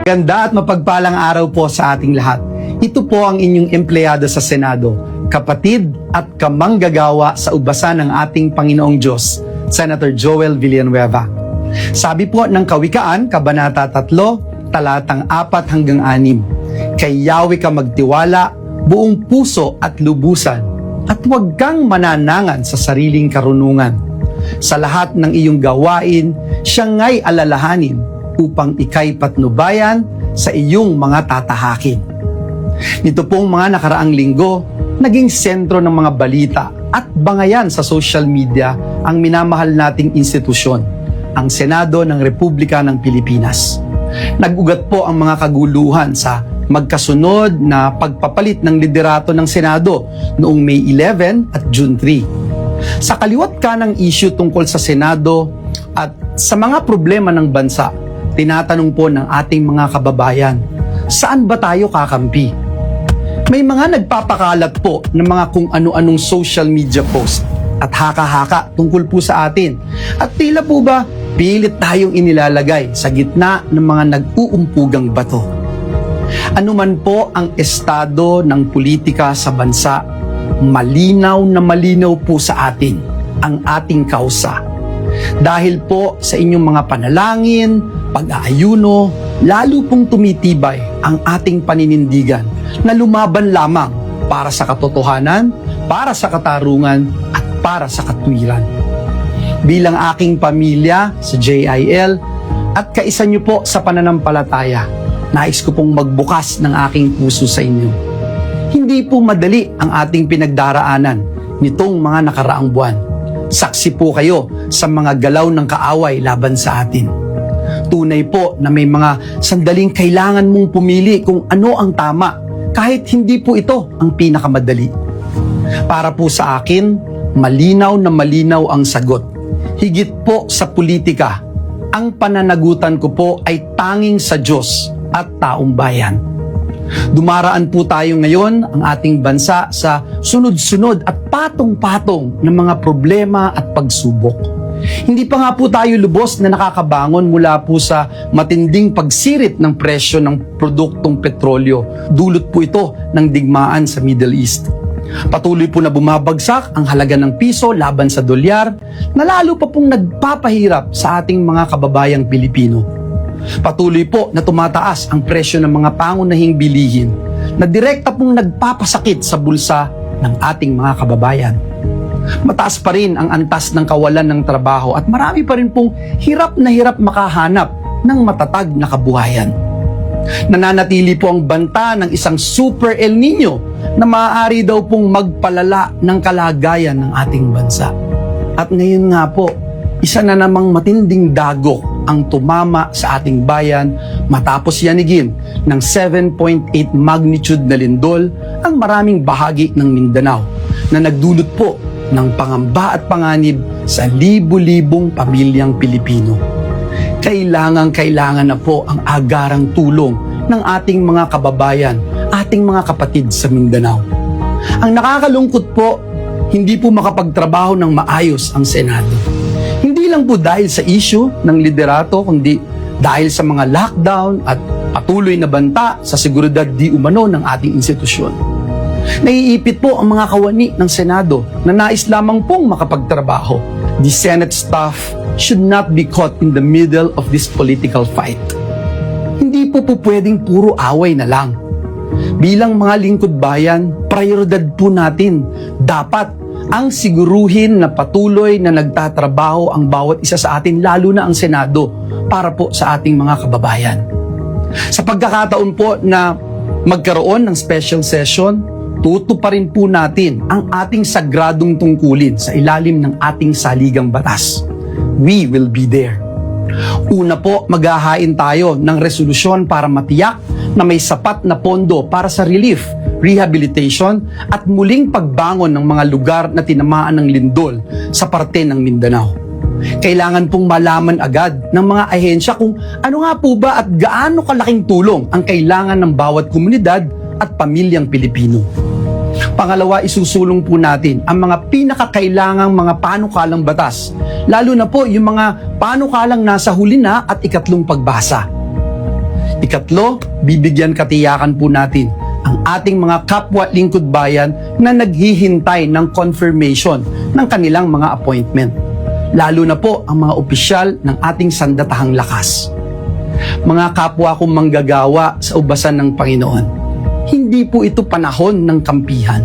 Ganda at mapagpalang araw po sa ating lahat. Ito po ang inyong empleyado sa Senado, kapatid at kamanggagawa sa ubasan ng ating Panginoong Diyos, Senator Joel Villanueva. Sabi po ng Kawikaan, Kabanata 3, talatang 4 hanggang 6, kay Yahweh ka magtiwala, buong puso at lubusan, at huwag kang mananangan sa sariling karunungan. Sa lahat ng iyong gawain, siya nga'y alalahanin, upang ika'y patnubayan sa iyong mga tatahakin. Nito pong mga nakaraang linggo, naging sentro ng mga balita at bangayan sa social media ang minamahal nating institusyon, ang Senado ng Republika ng Pilipinas. Nag-ugat po ang mga kaguluhan sa magkasunod na pagpapalit ng liderato ng Senado noong May 11 at June 3. Sa kaliwat ka ng issue tungkol sa Senado at sa mga problema ng bansa, tinatanong po ng ating mga kababayan, saan ba tayo kakampi? May mga nagpapakalat po ng mga kung ano-anong social media post at haka-haka tungkol po sa atin. At tila po ba, pilit tayong inilalagay sa gitna ng mga nag-uumpugang bato. Ano man po ang estado ng politika sa bansa, malinaw na malinaw po sa atin ang ating kausa. Dahil po sa inyong mga panalangin, pag-aayuno, lalo pong tumitibay ang ating paninindigan na lumaban lamang para sa katotohanan, para sa katarungan, at para sa katwiran. Bilang aking pamilya sa JIL at kaisa niyo po sa pananampalataya, nais ko pong magbukas ng aking puso sa inyo. Hindi po madali ang ating pinagdaraanan nitong mga nakaraang buwan. Saksi po kayo sa mga galaw ng kaaway laban sa atin. Tunay po na may mga sandaling kailangan mong pumili kung ano ang tama, kahit hindi po ito ang pinakamadali. Para po sa akin, malinaw na malinaw ang sagot. Higit po sa politika, ang pananagutan ko po ay tanging sa Diyos at taong bayan. Dumaraan po tayo ngayon ang ating bansa sa sunod-sunod at patong-patong ng mga problema at pagsubok. Hindi pa nga po tayo lubos na nakakabangon mula po sa matinding pagsirit ng presyo ng produktong petrolyo. Dulot po ito ng digmaan sa Middle East. Patuloy po na bumabagsak ang halaga ng piso laban sa dolyar, na lalo pa pong nagpapahirap sa ating mga kababayang Pilipino. Patuloy po na tumataas ang presyo ng mga pangunahing bilihin na direkta pong nagpapasakit sa bulsa ng ating mga kababayan. Mataas pa rin ang antas ng kawalan ng trabaho at marami pa rin pong hirap na hirap makahanap ng matatag na kabuhayan. Nananatili po ang banta ng isang Super El Nino na maaari daw pong magpalala ng kalagayan ng ating bansa. At ngayon nga po, isa na namang matinding dagok ang tumama sa ating bayan matapos yanigin ng 7.8 magnitude na lindol ang maraming bahagi ng Mindanao na nagdulot po ng pangamba at panganib sa libu-libong pamilyang Pilipino. Kailangan na po ang agarang tulong ng ating mga kababayan, ating mga kapatid sa Mindanao. Ang nakakalungkot po, hindi po makapagtrabaho ng maayos ang Senado. Hindi lang po dahil sa issue ng liderato, kundi dahil sa mga lockdown at patuloy na banta sa seguridad di umano ng ating institusyon. Naiipit po ang mga kawani ng Senado na nais lamang pong makapagtrabaho. The Senate staff should not be caught in the middle of this political fight. Hindi po pwedeng puro away na lang. Bilang mga lingkod bayan, prioridad po natin. Dapat ang siguruhin na patuloy na nagtatrabaho ang bawat isa sa atin, lalo na ang Senado, para po sa ating mga kababayan. Sa pagkakataon po na magkaroon ng special session, tutuparin po natin ang ating sagradong tungkulin sa ilalim ng ating saligang batas. We will be there. Una po, maghahain tayo ng resolusyon para matiyak na may sapat na pondo para sa relief, rehabilitation at muling pagbangon ng mga lugar na tinamaan ng lindol sa parte ng Mindanao. Kailangan pong malaman agad ng mga ahensya kung ano nga po ba at gaano kalaking tulong ang kailangan ng bawat komunidad at pamilyang Pilipino. Pangalawa, isusulong po natin ang mga pinakakailangang mga panukalang batas, lalo na po yung mga panukalang nasa huli na at ikatlong pagbasa. Ikatlo, bibigyan katiyakan po natin ang ating mga kapwa lingkod bayan na naghihintay ng confirmation ng kanilang mga appointment. Lalo na po ang mga opisyal ng ating sandatahang lakas. Mga kapwa kong manggagawa sa ubasan ng Panginoon, hindi po ito panahon ng kampihan.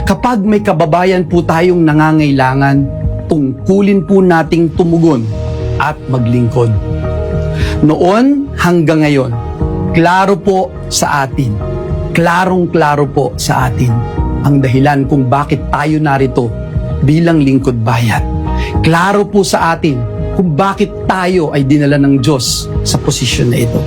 Kapag may kababayan po tayong nangangailangan, tungkulin po nating tumugon at maglingkod. Noon hanggang ngayon, klaro po sa atin, klarong-klaro po sa atin ang dahilan kung bakit tayo narito bilang lingkod bayan. Klaro po sa atin kung bakit tayo ay dinala ng Diyos sa posisyon na ito.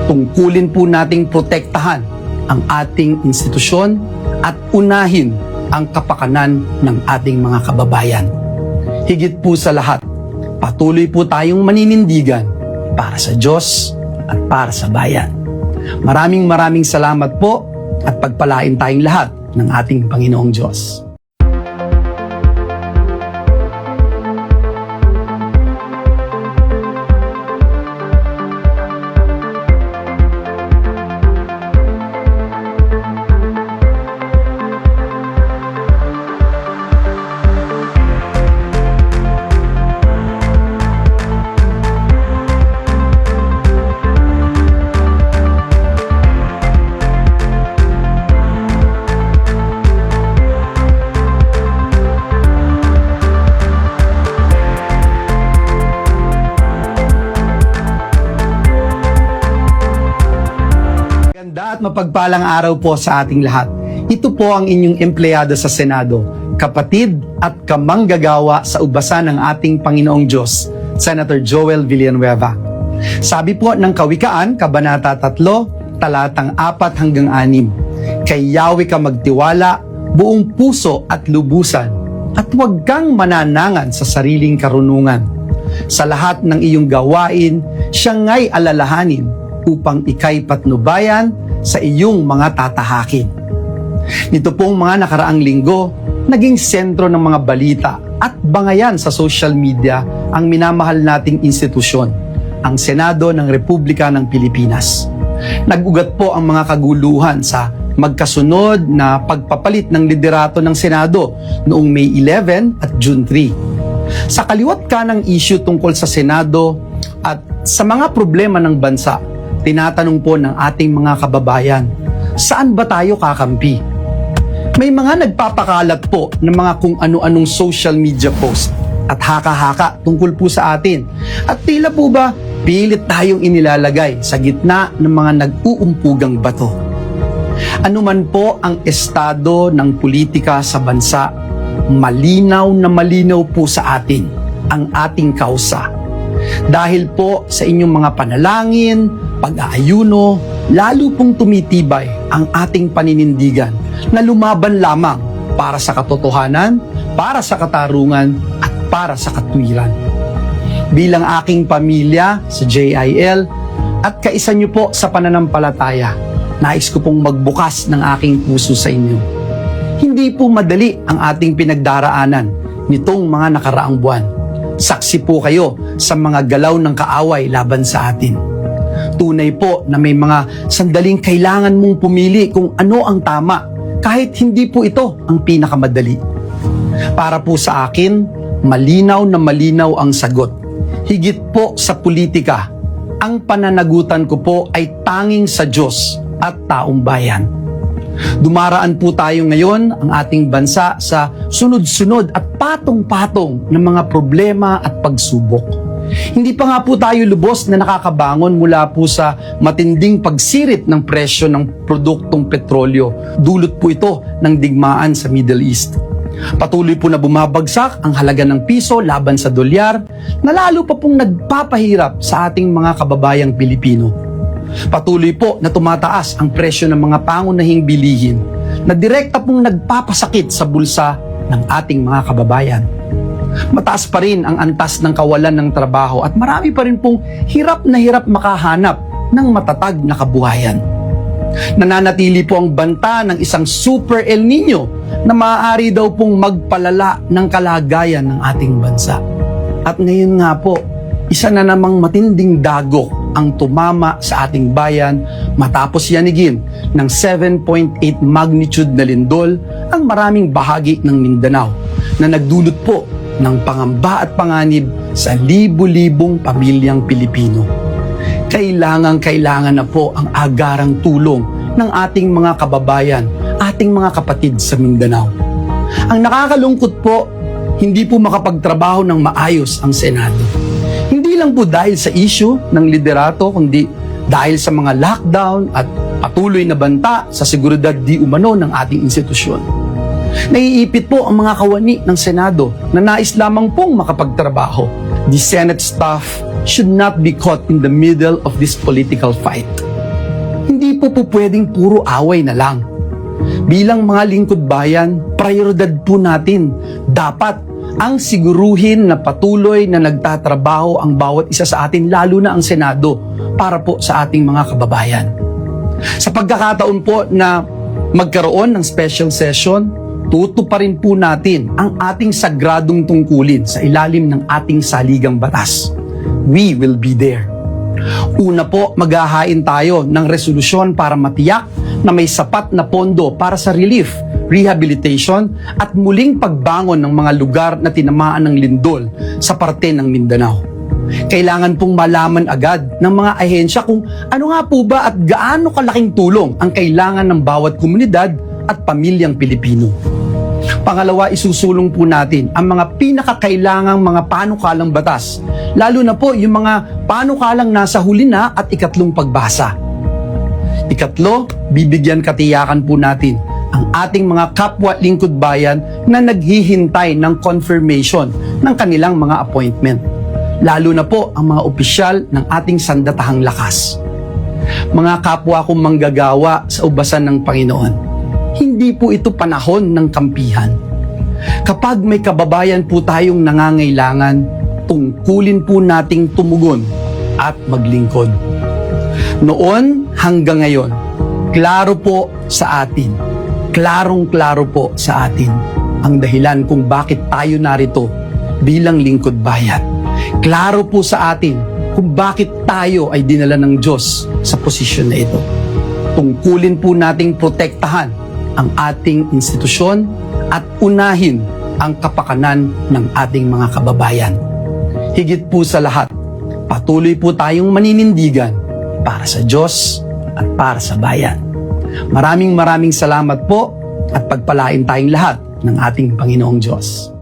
Tungkulin po nating protektahan ang ating institusyon at unahin ang kapakanan ng ating mga kababayan. Higit po sa lahat, patuloy po tayong maninindigan para sa Diyos at para sa bayan. Maraming salamat po at pagpalain tayong lahat ng ating Panginoong Diyos. At mapagpalang araw po sa ating lahat. Ito po ang inyong empleyado sa Senado, kapatid at kamanggagawa sa ubasan ng ating Panginoong Diyos, Senator Joel Villanueva. Sabi po ng Kawikaan, Kabanata 3, talatang 4 hanggang 6, kay Yahweh ka magtiwala, buong puso at lubusan, at huwag kang mananangan sa sariling karunungan. Sa lahat ng iyong gawain, siya nga'y alalahanin, upang ika'y patnubayan sa iyong mga tatahakin. Nito pong mga nakaraang linggo, naging sentro ng mga balita at bangayan sa social media ang minamahal nating institusyon, ang Senado ng Republika ng Pilipinas. Nag-ugat po ang mga kaguluhan sa magkasunod na pagpapalit ng liderato ng Senado noong May 11 at June 3. Sa kaliwat kanang issue tungkol sa Senado at sa mga problema ng bansa, tinatanong po ng ating mga kababayan, saan ba tayo kakampi? May mga nagpapakalat po ng mga kung ano-anong social media post at haka-haka tungkol po sa atin. At tila po ba, pilit tayong inilalagay sa gitna ng mga nag-uumpugang bato. Ano man po ang estado ng politika sa bansa, malinaw na malinaw po sa atin ang ating kausa. Dahil po sa inyong mga panalangin, pag-aayuno, lalo pong tumitibay ang ating paninindigan na lumaban lamang para sa katotohanan, para sa katarungan, at para sa katwiran. Bilang aking pamilya sa JIL at kaisa niyo po sa pananampalataya, nais ko pong magbukas ng aking puso sa inyo. Hindi po madali ang ating pinagdaraanan nitong mga nakaraang buwan. Saksi po kayo sa mga galaw ng kaaway laban sa atin. Tunay po na may mga sandaling kailangan mong pumili kung ano ang tama, kahit hindi po ito ang pinakamadali. Para po sa akin, malinaw na malinaw ang sagot. Higit po sa politika, ang pananagutan ko po ay tanging sa Diyos at taong bayan. Dumaraan po tayo ngayon ang ating bansa sa sunod-sunod at patong-patong ng mga problema at pagsubok. Hindi pa nga po tayo lubos na nakakabangon mula po sa matinding pagsirit ng presyo ng produktong petrolyo. Dulot po ito ng digmaan sa Middle East. Patuloy po na bumabagsak ang halaga ng piso laban sa dolyar na lalo pa pong nagpapahirap sa ating mga kababayang Pilipino. Patuloy po na tumataas ang presyo ng mga pangunahing bilihin na direkta pong nagpapasakit sa bulsa ng ating mga kababayan. Mataas pa rin ang antas ng kawalan ng trabaho at marami pa rin pong hirap na hirap makahanap ng matatag na kabuhayan. Nananatili po ang banta ng isang Super El Nino na maaari daw pong magpalala ng kalagayan ng ating bansa. At ngayon nga po, isa na namang matinding dagok ang tumama sa ating bayan matapos yanigin ng 7.8 magnitude na lindol ang maraming bahagi ng Mindanao na nagdulot po ng pangamba at panganib sa libu-libong pamilyang Pilipino. Kailangan na po ang agarang tulong ng ating mga kababayan, ating mga kapatid sa Mindanao. Ang nakakalungkot po, hindi po makapagtrabaho ng maayos ang Senado. Hindi lang po dahil sa issue ng liderato, kundi dahil sa mga lockdown at patuloy na banta sa seguridad di umano ng ating institusyon. Naiipit po ang mga kawani ng Senado na nais lamang pong makapagtrabaho. The Senate staff should not be caught in the middle of this political fight. Hindi po pwedeng puro away na lang. Bilang mga lingkod bayan, prioridad po natin. Dapat ang siguruhin na patuloy na nagtatrabaho ang bawat isa sa atin, lalo na ang Senado, para po sa ating mga kababayan. Sa pagkakataon po na magkaroon ng special session, tutuparin po natin ang ating sagradong tungkulin sa ilalim ng ating saligang batas. We will be there. Una po, maghahain tayo ng resolusyon para matiyak na may sapat na pondo para sa relief, rehabilitation at muling pagbangon ng mga lugar na tinamaan ng lindol sa parte ng Mindanao. Kailangan pong malaman agad ng mga ahensya kung ano nga po ba at gaano kalaking tulong ang kailangan ng bawat komunidad at pamilyang Pilipino. Pangalawa, isusulong po natin ang mga pinakakailangang mga panukalang batas, lalo na po yung mga panukalang nasa huli na at ikatlong pagbasa. Ikatlo, bibigyan katiyakan po natin ang ating mga kapwa lingkod bayan na naghihintay ng confirmation ng kanilang mga appointment, lalo na po ang mga opisyal ng ating sandatahang lakas. Mga kapwa kong manggagawa sa ubasan ng Panginoon, hindi po ito panahon ng kampihan. Kapag may kababayan po tayong nangangailangan, tungkulin po nating tumugon at maglingkod. Noon hanggang ngayon, klaro po sa atin, klarong-klaro po sa atin ang dahilan kung bakit tayo narito bilang lingkod bayan. Klaro po sa atin kung bakit tayo ay dinala ng Diyos sa posisyon na ito. Tungkulin po nating protektahan ang ating institusyon at unahin ang kapakanan ng ating mga kababayan. Higit po sa lahat, patuloy po tayong maninindigan para sa Diyos at para sa bayan. Maraming salamat po at pagpalain tayong lahat ng ating Panginoong Diyos.